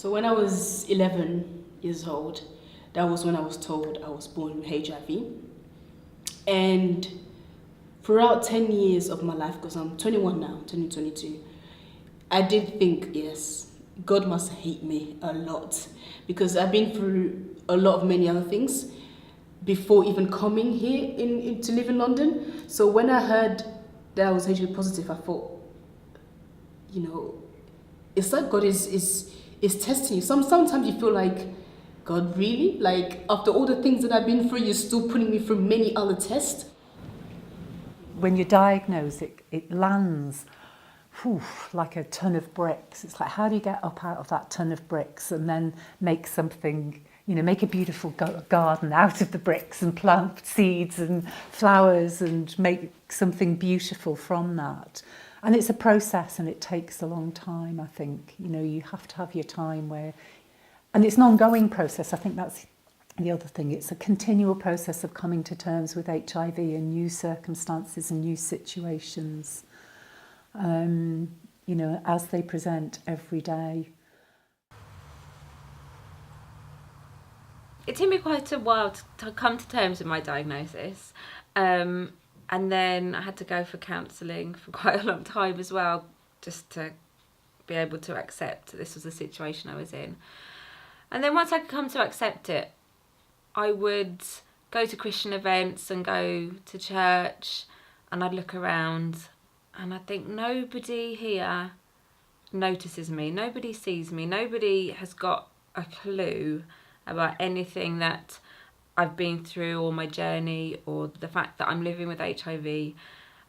So when I was 11 years old, that was when I was told I was born with HIV. And throughout 10 years of my life, because I'm 21 now, 2022, I did think, yes, God must hate me a lot, because I've been through a lot of many other things before even coming here to live in London. So when I heard that I was HIV positive, I thought, it's like God is testing you. Sometimes you feel like, God, really? Like, after all the things that I've been through, you're still putting me through many other tests? When you're diagnosed, it lands like a ton of bricks. It's like, how do you get up out of that ton of bricks and then make something, make a beautiful garden out of the bricks and plant seeds and flowers and make something beautiful from that? And it's a process, and it takes a long time, I think. You have to have your time where... And it's an ongoing process. I think that's the other thing. It's a continual process of coming to terms with HIV and new circumstances and new situations, as they present every day. It took me quite a while to come to terms with my diagnosis. And then I had to go for counselling for quite a long time as well, just to be able to accept that this was the situation I was in. And then once I could come to accept it, I would go to Christian events and go to church, and I'd look around and I think nobody here notices me, nobody sees me, nobody has got a clue about anything that I've been through, or my journey, or the fact that I'm living with HIV.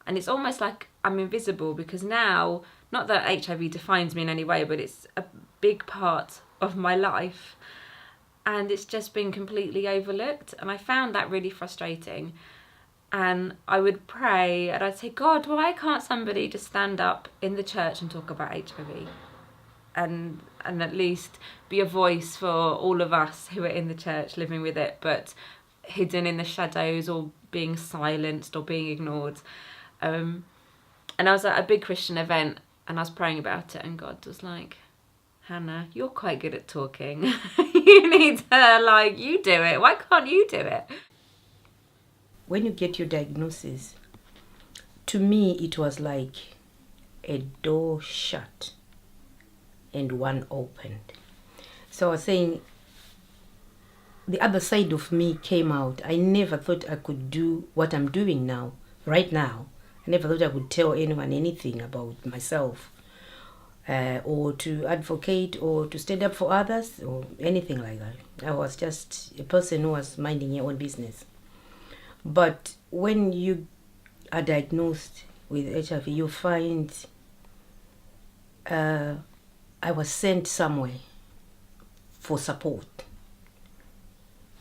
And it's almost like I'm invisible, because now, not that HIV defines me in any way, but it's a big part of my life, and it's just been completely overlooked. And I found that really frustrating. And I would pray and I'd say, God, why can't somebody just stand up in the church and talk about HIV? And at least be a voice for all of us who are in the church living with it, but hidden in the shadows, or being silenced, or being ignored. And I was at a big Christian event, and I was praying about it, and God was like, Hannah, you're quite good at talking. You need to, you do it. Why can't you do it? When you get your diagnosis, to me it was like a door shut and one opened. So I was saying, the other side of me came out. I never thought I could do what I'm doing now, right now. I never thought I would tell anyone anything about myself, or to advocate, or to stand up for others, or anything like that. I was just a person who was minding your own business. But when you are diagnosed with HIV, you find I was sent somewhere for support.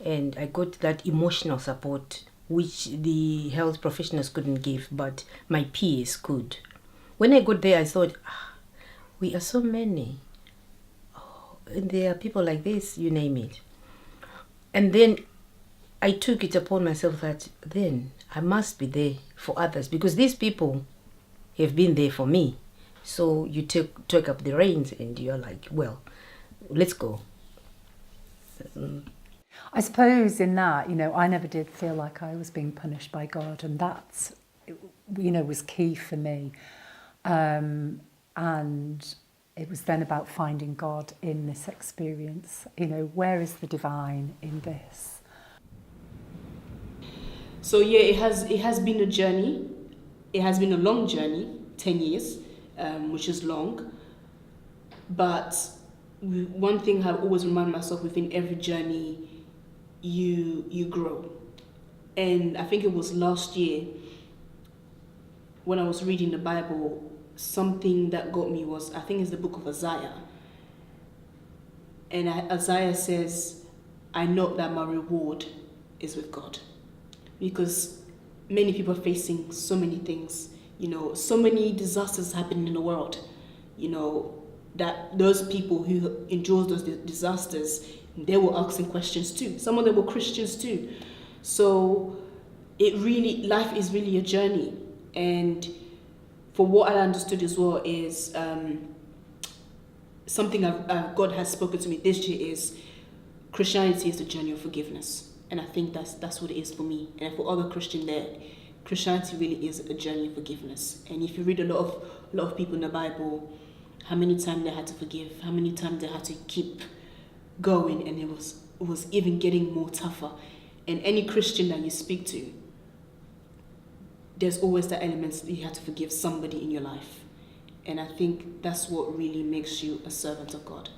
And I got that emotional support, which the health professionals couldn't give, but my peers could. When I got there, I thought, we are so many. Oh, and there are people like this, you name it. And then I took it upon myself that then I must be there for others, because these people have been there for me. So you take up the reins and you're like, well, let's go. I suppose in that, I never did feel like I was being punished by God, and that, was key for me. And it was then about finding God in this experience. Where is the divine in this? So yeah, it has been a journey. It has been a long journey, 10 years, which is long. But one thing I always remind myself, within every journey, you grow. And I think it was last year when I was reading the Bible, something that got me was, I think it's the book of Isaiah. And Isaiah says, I know that my reward is with God. Because many people are facing so many things, so many disasters happening in the world, that those people who endure those disasters, they were asking questions too. Some of them were Christians too. So life is really a journey. And for what I understood as well is something God has spoken to me this year is Christianity is the journey of forgiveness, and I think that's what it is for me, and for other Christian there. Christianity really is a journey of forgiveness, and if you read a lot of people in the Bible, how many times they had to forgive, how many times they had to keep going, and it was even getting more tougher. And any Christian that you speak to, there's always that element that you have to forgive somebody in your life, and I think that's what really makes you a servant of God.